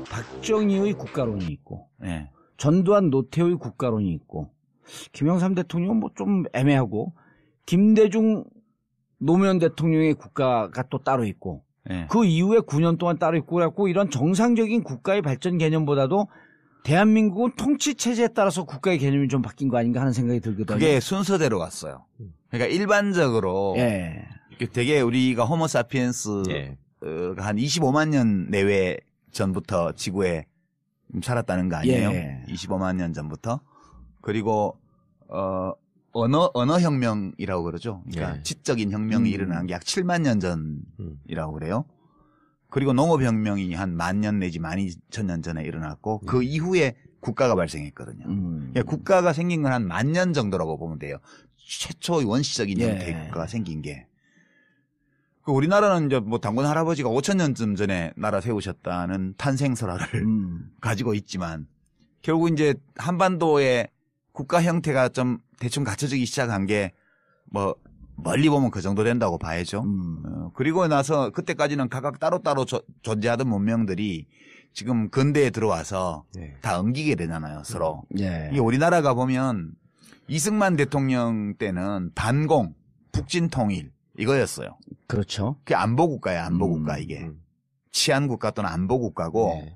박정희의 국가론이 있고, 예. 전두환 노태우의 국가론이 있고, 김영삼 대통령은 뭐 좀 애매하고, 김대중 노무현 대통령의 국가가 또 따로 있고, 예. 그 이후에 9년 동안 따로 있고, 그래갖고 이런 정상적인 국가의 발전 개념보다도 대한민국은 통치 체제에 따라서 국가의 개념이 좀 바뀐 거 아닌가 하는 생각이 들거든요. 그게 순서대로 갔어요. 그러니까 일반적으로 예. 되게 우리가 호모사피엔스 예. 한 25만 년 내외 전부터 지구에 살았다는 거 아니에요? 예. 25만 년 전부터. 그리고 언어 혁명이라고 그러죠. 그러니까 예. 지적인 혁명이 일어난 게 약 7만 년 전이라고 그래요. 그리고 농업혁명이 한 10,000년 내지 12,000년 전에 일어났고 그 이후에 국가가 발생했거든요. 그러니까 국가가 생긴 건 한 10,000년 정도라고 보면 돼요. 최초의 원시적인 예. 형태의 국가가 생긴 게. 그 우리나라는 이제 뭐 당군 할아버지가 5,000년쯤 전에 나라 세우셨다는 탄생설화를 가지고 있지만 결국 이제 한반도의 국가 형태가 좀 대충 갖춰지기 시작한 게 뭐 멀리 보면 그 정도 된다고 봐야죠. 그리고 나서 그때까지는 각각 따로따로 존재하던 문명들이 지금 근대에 들어와서 네. 다 엉기게 되잖아요, 서로. 예. 이게 우리나라가 보면 이승만 대통령 때는 반공, 북진통일 이거였어요. 그렇죠. 그게 안보국가예요, 안보국가 이게. 치안국가 또는 안보국가고 네.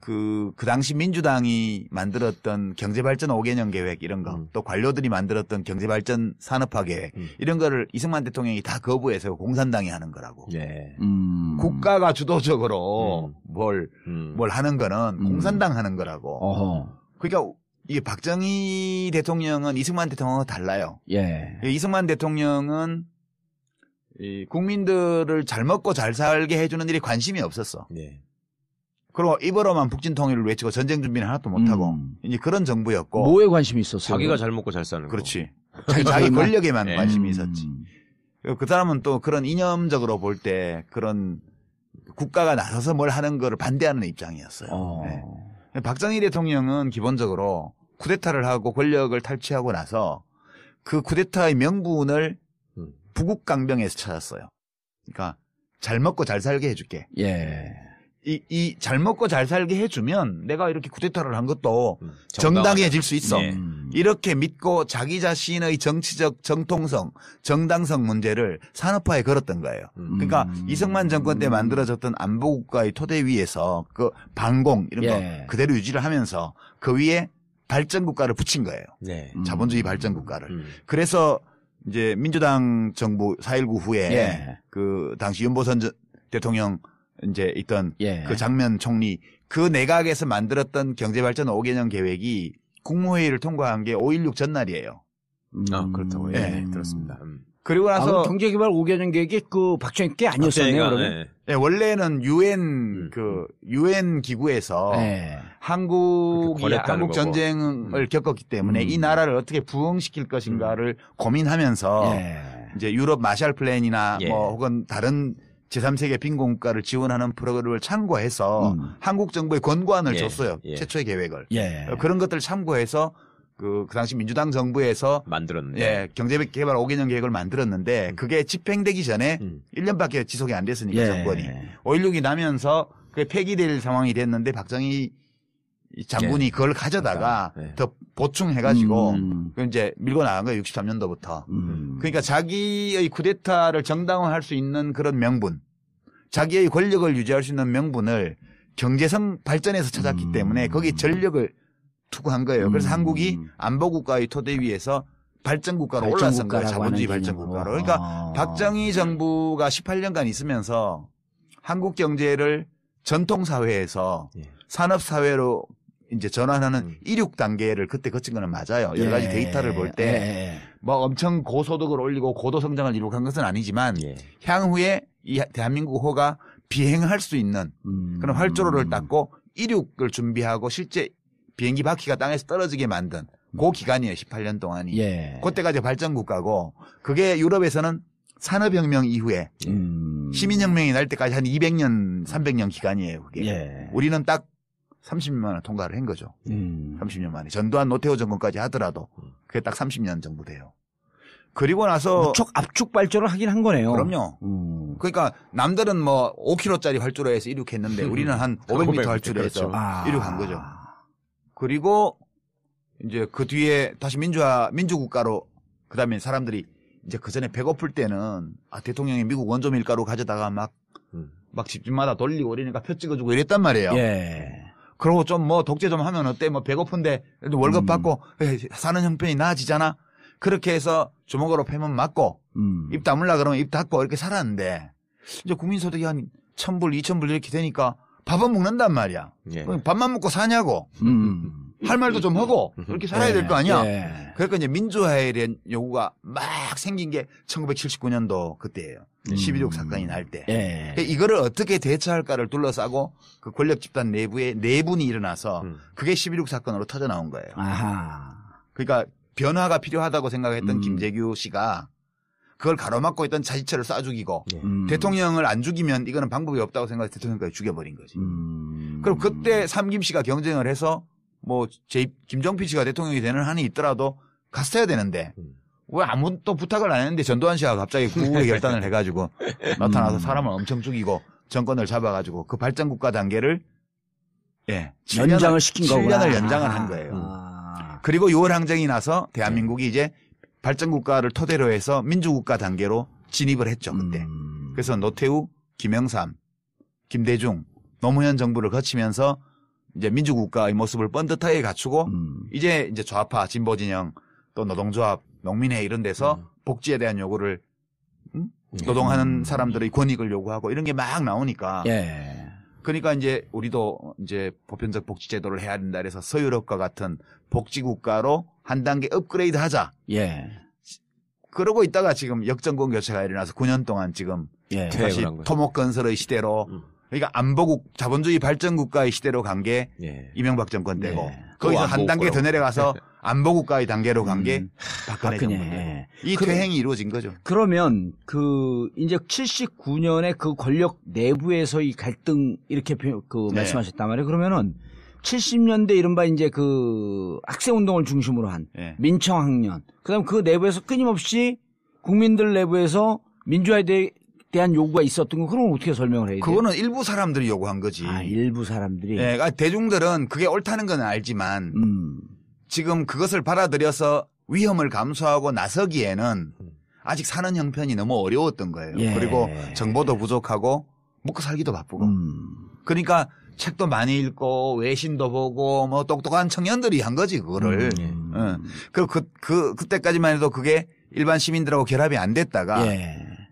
그 당시 민주당이 만들었던 경제발전 5개년 계획 이런 거, 또 관료들이 만들었던 경제발전 산업화 계획 이런 거를 이승만 대통령이 다 거부해서 공산당이 하는 거라고. 예. 국가가 주도적으로 뭘 하는 거는 공산당 하는 거라고. 어허. 그러니까 이게 박정희 대통령은 이승만 대통령과 달라요. 예. 이승만 대통령은 이 국민들을 잘 먹고 잘 살게 해주는 일에 관심이 없었어. 네. 그리고 입으로만 북진 통일을 외치고 전쟁 준비는 하나도 못하고 이제 그런 정부였고. 뭐에 관심이 있었어요? 자기가 잘 먹고 잘 사는 거. 그렇지. 자기 권력에만 네. 관심이 있었지. 그 사람은 또 그런 이념적으로 볼 때 그런 국가가 나서서 뭘 하는 거를 반대하는 입장이었어요. 네. 박정희 대통령은 기본적으로 쿠데타를 하고 권력을 탈취하고 나서 그 쿠데타의 명분을 부국강병에서 찾았어요. 그러니까 잘 먹고 잘 살게 해줄게. 예. 이 잘 먹고 잘 살게 해주면 내가 이렇게 쿠데타를 한 것도 정당해질 수 있어. 네. 이렇게 믿고 자기 자신의 정치적 정통성, 정당성 문제를 산업화에 걸었던 거예요. 그러니까 이승만 정권 때 만들어졌던 안보국가의 토대 위에서 그 반공 이런 거 그대로 유지를 하면서 그 위에 발전국가를 붙인 거예요. 네. 자본주의 발전국가를. 그래서 이제 민주당 정부 4.19 후에 그 당시 윤보선 대통령 이제 있던 그 장면 총리 그 내각에서 만들었던 경제발전 5개년 계획이 국무회의를 통과한 게 5.16 전날이에요. 아, 그렇다고요. 예, 들었습니다. 그리고 나서 경제개발 5개년 계획이 그 박정희 게 아니었었네요. 그러면. 네, 원래는 유엔 기구에서 한국 전쟁을 겪었기 때문에 이 나라를 어떻게 부흥시킬 것인가를 고민하면서 이제 유럽 마샬 플랜이나 뭐 혹은 다른 제3세계 빈곤국가를 지원하는 프로그램을 참고해서 한국 정부에 권고안을 줬어요. 최초의 계획을. 그런 것들을 참고해서 그 당시 민주당 정부에서 만들었네. 경제개발 5개년 계획을 만들었는데 그게 집행되기 전에 1년밖에 지속이 안 됐으니까 정권이. 5.16이 나면서 그게 폐기될 상황이 됐는데 박정희 장군이 그걸 가져다가 더 보충해가지고 이제 밀고 나간 거예요. 63년도부터. 그러니까 자기의 쿠데타를 정당화할 수 있는 그런 명분, 자기의 권력을 유지할 수 있는 명분을 경제성 발전에서 찾았기 때문에 거기에 전력을 투구한 거예요. 그래서 한국이 안보국가의 토대 위에서 발전국가로 올라선 거예요. 자본주의 발전국가로. 그러니까 박정희 정부가 18년간 있으면서 한국 경제를 전통사회에서 산업사회로 이제 전환하는 이륙 단계를 그때 거친 거는 맞아요. 여러 가지 데이터를 볼 때 뭐 엄청 고소득을 올리고 고도 성장을 이룩한 것은 아니지만 향후에 이 대한민국 호가 비행할 수 있는 그런 활주로를 닦고 이륙을 준비하고 실제 비행기 바퀴가 땅에서 떨어지게 만든 그 기간이에요. 18년 동안이. 그때까지 발전국가고 그게 유럽에서는 산업혁명 이후에 시민혁명이 날 때까지 한 200년, 300년 기간이에요. 그게. 우리는 딱 30년 만에 통과를 한 거죠. 30년 만에. 전두환 노태우 정권까지 하더라도 그게 딱 30년 정도 돼요. 그리고 나서 무척 압축 발전을 하긴 한 거네요. 그럼요. 그러니까 남들은 뭐 5km짜리 활주로 해서 이륙했는데 우리는 한 500m 활주로 해서 그렇죠. 이륙한 거죠. 그리고 이제 그 뒤에 다시 민주국가로 그다음에 사람들이 이제 그 전에 배고플 때는 대통령이 미국 원조 밀가루 가져다가 막 집집마다 돌리고 이러니까 표 찍어주고 이랬단 말이에요. 예. 그러고 좀 뭐 독재 좀 하면 어때? 뭐 배고픈데 그래도 월급 받고 사는 형편이 나아지잖아. 그렇게 해서 주먹으로 패면 맞고 입 다물라 그러면 입 닫고 이렇게 살았는데 이제 국민소득이 한 1,000불, 2,000불 이렇게 되니까 밥은 먹는단 말이야. 예. 밥만 먹고 사냐고. 할 말도 좀 하고 그렇게 살아야 될 거 아니야. 예. 그러니까 이제 민주화에 대한 요구가 막 생긴 게 1979년도 그때예요. 12.6 사건이 날 때. 예. 이거를 어떻게 대처할까를 둘러싸고 그 권력 집단 내부에 내분이 일어나서 그게 12.6 사건으로 터져 나온 거예요. 아하. 그러니까 변화가 필요하다고 생각했던 김재규 씨가 그걸 가로막고 있던 자지처를 쏴 죽이고 대통령을 안 죽이면 이거는 방법이 없다고 생각해서 대통령까지 죽여버린 거지. 그럼 그때 삼김 씨가 경쟁을 해서 뭐 김정필 씨가 대통령이 되는 한이 있더라도 갔어야 되는데 왜 아무도 부탁을 안 했는데 전두환 씨가 갑자기 구구의 결단을 해가지고 나타나서 사람을 엄청 죽이고 정권을 잡아가지고 그 발전국가 단계를 연장을 시킨 거구나. 7년을 연장을 한 거예요. 그리고 6월 항쟁이 나서 대한민국이 이제 발전국가를 토대로 해서 민주국가 단계로 진입을 했죠 그때. 그래서 노태우, 김영삼, 김대중, 노무현 정부를 거치면서 이제 민주국가의 모습을 뻔듯하게 갖추고 이제 좌파, 진보 진영 또 노동조합, 농민회 이런 데서 복지에 대한 요구를 노동하는 사람들의 권익을 요구하고 이런 게 막 나오니까. 예. 그러니까 이제 우리도 이제 보편적 복지 제도를 해야 된다 그래서 서유럽과 같은 복지국가로 한 단계 업그레이드 하자. 예. 그러고 있다가 지금 역정권 교체가 일어나서 9년 동안 지금 다시 토목건설의 시대로 그러니까 안보국 자본주의 발전국가의 시대로 간 게 이명박 정권 때고 거기서 한 단계 더 내려가서 안보국가의 단계로 간 게 박근혜 정권 때고 이 퇴행이 이루어진 거죠. 그러면 이제 79년에 그 권력 내부에서의 갈등 이렇게 말씀하셨단 말이에요. 그러면은 70년대 이른바 이제 그 학생운동을 중심으로 한 민청학년 그다음 그 내부에서 끊임없이 국민들 내부에서 민주화에 대한 요구가 있었던 거 그럼 어떻게 설명을 해야 돼요? 그거는 일부 사람들이 요구한 거지. 일부 사람들이. 그러니까 대중들은 그게 옳다는 건 알지만 지금 그것을 받아들여서 위험을 감수하고 나서기에는 아직 사는 형편이 너무 어려웠던 거예요. 그리고 정보도 부족하고 먹고 살기도 바쁘고. 그러니까 책도 많이 읽고 외신도 보고 뭐 똑똑한 청년들이 한 거지 그거를. 그때까지만 해도 그게 일반 시민들하고 결합이 안 됐다가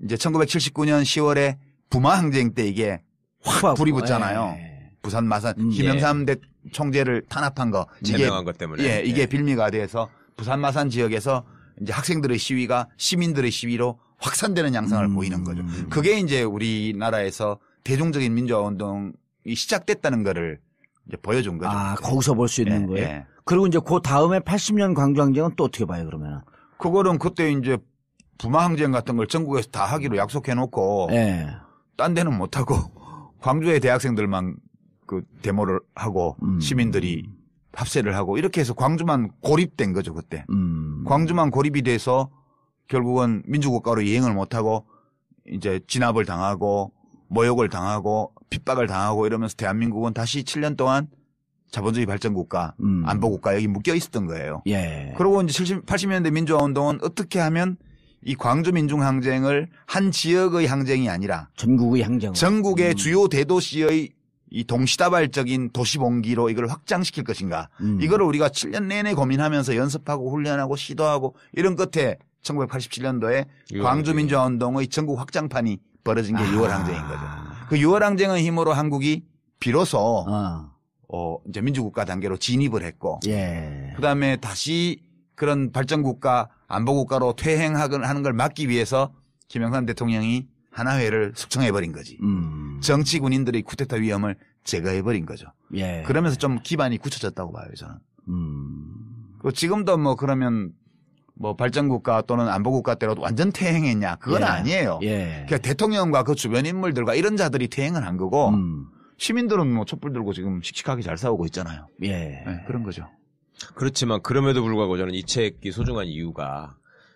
이제 1979년 10월에 부마 항쟁 때 이게 확 불이 붙잖아요. 부산 마산 김영삼 총재를 탄압한 거 이게 것 때문에 이게 빌미가 돼서 부산 마산 지역에서 이제 학생들의 시위가 시민들의 시위로 확산되는 양상을 보이는 거죠. 그게 이제 우리나라에서 대중적인 민주화 운동이 시작됐다는 거를 이제 보여준 거죠. 거기서 볼 수 있는 거예요. 그리고 이제 그 다음에 80년 광주항쟁은 또 어떻게 봐요 그러면? 그거는 그때 이제 부마항쟁 같은 걸 전국에서 다 하기로 약속해놓고 딴 데는 못하고 광주의 대학생들만 그 데모를 하고 시민들이 합세를 하고 이렇게 해서 광주만 고립된 거죠 그때. 광주만 고립이 돼서 결국은 민주국가로 이행을 못하고 이제 진압을 당하고 모욕을 당하고 핍박을 당하고 이러면서 대한민국은 다시 7년 동안 자본주의 발전국가, 안보국가 여기 묶여 있었던 거예요. 그리고 이제 80년대 민주화운동은 어떻게 하면 이 광주 민중항쟁을 한 지역의 항쟁이 아니라 전국의 항쟁, 전국의 주요 대도시의 이 동시다발적인 도시봉기로 이걸 확장시킬 것인가. 이거를 우리가 7년 내내 고민하면서 연습하고 훈련하고 시도하고 이런 끝에 1987년도에 광주 민주화운동의 전국 확장판이 벌어진 게 6월 항쟁인 거죠. 그 6월 항쟁의 힘으로 한국이 비로소 이제 민주국가 단계로 진입을 했고, 그 다음에 다시 그런 발전국가, 안보국가로 퇴행하는 걸 막기 위해서 김영삼 대통령이 하나회를 숙청해버린 거지. 정치 군인들의 쿠데타 위험을 제거해버린 거죠. 그러면서 좀 기반이 굳혀졌다고 봐요, 저는. 지금도 뭐 그러면 뭐 발전국가 또는 안보국가 때로 완전 퇴행했냐? 그건 아니에요. 그러니까 대통령과 그 주변 인물들과 이런 자들이 퇴행을 한 거고, 시민들은 뭐 촛불 들고 지금 씩씩하게 잘 싸우고 있잖아요. 그런 거죠. 그렇지만 그럼에도 불구하고 저는 이 책이 소중한 이유가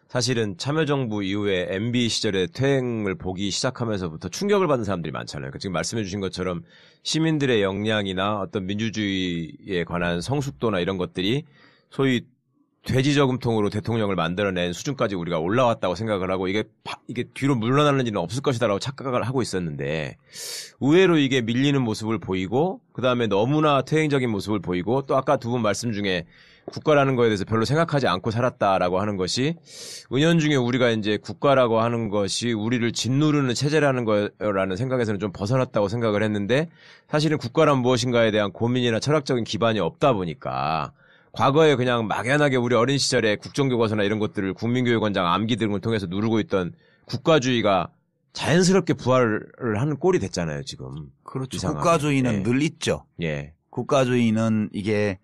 사실은 참여정부 이후에 MB 시절에 퇴행을 보기 시작하면서부터 충격을 받는 사람들이 많잖아요. 지금 말씀해 주신 것처럼 시민들의 역량이나 어떤 민주주의에 관한 성숙도나 이런 것들이 소위 돼지 저금통으로 대통령을 만들어낸 수준까지 우리가 올라왔다고 생각을 하고 이게 뒤로 물러나는 일은 없을 것이다라고 착각을 하고 있었는데 의외로 이게 밀리는 모습을 보이고 그다음에 너무나 퇴행적인 모습을 보이고 또 아까 두 분 말씀 중에 국가라는 거에 대해서 별로 생각하지 않고 살았다라고 하는 것이 은연중에 우리가 이제 국가라고 하는 것이 우리를 짓누르는 체제라는 거라는 생각에서는 좀 벗어났다고 생각을 했는데 사실은 국가란 무엇인가에 대한 고민이나 철학적인 기반이 없다 보니까 과거에 그냥 막연하게 우리 어린 시절에 국정교과서나 이런 것들을 국민교육원장 암기 등을 통해서 누르고 있던 국가주의가 자연스럽게 부활을 하는 꼴이 됐잖아요, 지금. 그렇죠. 이상하게. 국가주의는 예. 늘 있죠. 예. 국가주의는 이게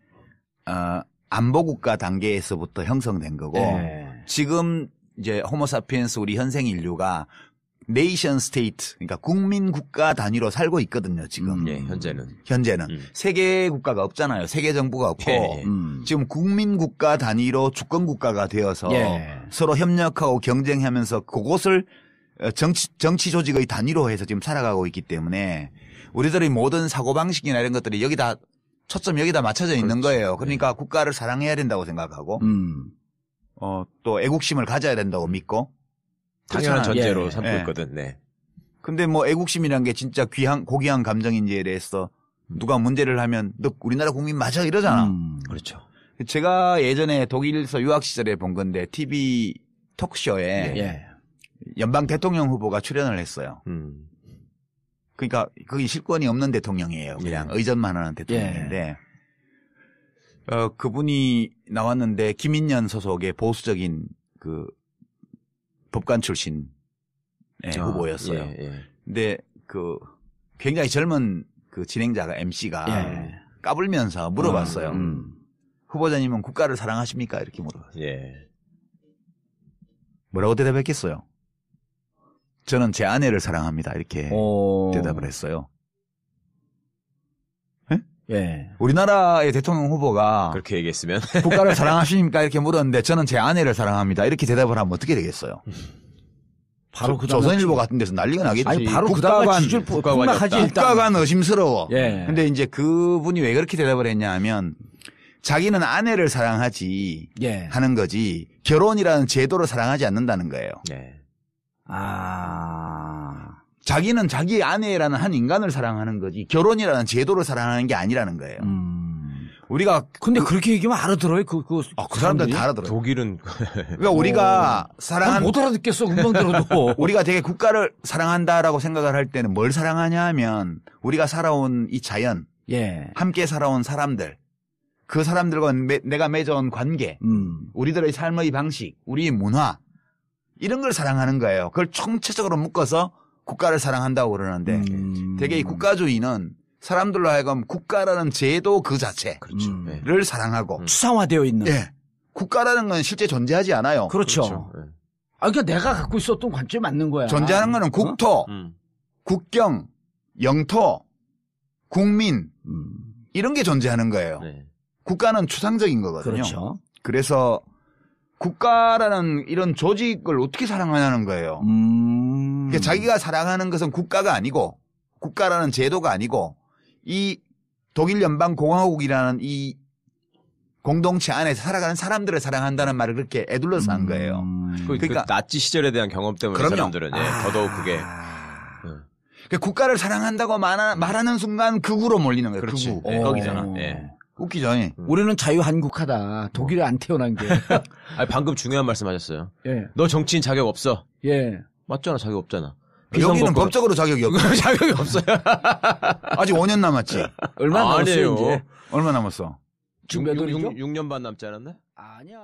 안보국가 단계에서부터 형성된 거고 예. 지금 이제 호모사피엔스 우리 현생 인류가 네이션 스테이트 그러니까 국민 국가 단위로 살고 있거든요. 지금 예, 현재는. 세계 국가가 없잖아요. 세계 정부가 없고 예. 지금 국민 국가 단위로 주권 국가가 되어서 예. 서로 협력하고 경쟁하면서 그곳을 정치 조직의 단위로 해서 지금 살아가고 있기 때문에 우리들의 모든 사고방식이나 이런 것들이 여기다 초점 여기다 맞춰져 있는 거예요. 그러니까 국가를 사랑해야 된다고 생각하고 또 애국심을 가져야 된다고 믿고 당연한 그렇잖아요. 전제로 예. 삼고 예. 있거든. 네. 근데 뭐 애국심이란 게 진짜 고귀한 감정인지에 대해서 누가 문제를 하면 너 우리나라 국민 맞아 이러잖아. 그렇죠. 제가 예전에 독일에서 유학 시절에 본 건데 TV 토크쇼에 예. 연방 대통령 후보가 출연을 했어요. 음. 그러니까 거기 실권이 없는 대통령이에요. 그냥 예. 의전만 하는 대통령인데 그분이 나왔는데 김인년 소속의 보수적인 그 법관 출신 후보였어요. 예, 예. 근데 그 굉장히 젊은 그 진행자가 MC가 예. 까불면서 물어봤어요. 후보자님은 국가를 사랑하십니까? 이렇게 물어봤어요. 예. 뭐라고 대답했겠어요? 저는 제 아내를 사랑합니다. 이렇게 대답을 했어요. 예. 우리나라의 대통령 후보가 그렇게 얘기했으면. 국가를 사랑하십니까? 이렇게 물었는데 저는 제 아내를 사랑합니다. 이렇게 대답을 하면 어떻게 되겠어요? 바로 그 조선일보 같은 데서 난리가 나겠지. 아니 바로 그 다음에 지질 폭락하지 일단. 국가관 의심스러워. 예. 근데 이제 그분이 왜 그렇게 대답을 했냐 하면 자기는 아내를 사랑하지 예. 하는 거지 결혼이라는 제도를 사랑하지 않는다는 거예요. 네. 자기는 자기 아내라는 한 인간을 사랑하는 거지 결혼이라는 제도를 사랑하는 게 아니라는 거예요. 우리가 근데 그렇게 얘기하면 알아들어요. 그 사람들은 다 알아들어요. 독일은 그러니까 우리가 못 알아듣겠어. 금방 들어도. 우리가 되게 국가를 사랑한다라고 생각을 할 때는 뭘 사랑하냐 하면 우리가 살아온 이 자연, 예. 함께 살아온 사람들, 그 사람들과 내가 맺어온 관계, 우리들의 삶의 방식, 우리의 문화 이런 걸 사랑하는 거예요. 그걸 총체적으로 묶어서 국가를 사랑한다고 그러는데 되게 이 국가주의는 사람들로 하여금 국가라는 제도 그 자체를 사랑하고 추상화되어 있는. 예. 국가라는 건 실제 존재하지 않아요. 그렇죠. 예. 그러니까 내가 갖고 있었던 관점이 맞는 거야. 존재하는 거는 국토, 국경, 영토, 국민 이런 게 존재하는 거예요. 네. 국가는 추상적인 거거든요. 그렇죠. 그래서 국가라는 이런 조직을 어떻게 사랑하냐는 거예요. 그러니까 자기가 사랑하는 것은 국가가 아니고 국가라는 제도가 아니고 이 독일 연방공화국이라는 이 공동체 안에서 살아가는 사람들을 사랑한다는 말을 그렇게 애둘러서 한 거예요. 그러니까 나치 시절에 대한 경험 때문에 그럼요. 사람들은 더더욱 그게 그러니까 국가를 사랑한다고 말하는 순간 극우로 몰리는 거예요. 그렇지. 극우. 예, 거기잖아. 예. 웃기죠. 우리는 자유한국하다. 독일에 안 태어난 게. 아니, 방금 중요한 말씀하셨어요. 예. 너 정치인 자격 없어. 예. 맞잖아, 자격 없잖아. 여기는 법적으로 자격이 없어요. 자격이 없어요. 아직 5년 남았지. 얼마 남았어요 아니에요. 이제? 얼마 남았어? 지금 몇 월이죠? 6년 반 남지 않았나? 아니야.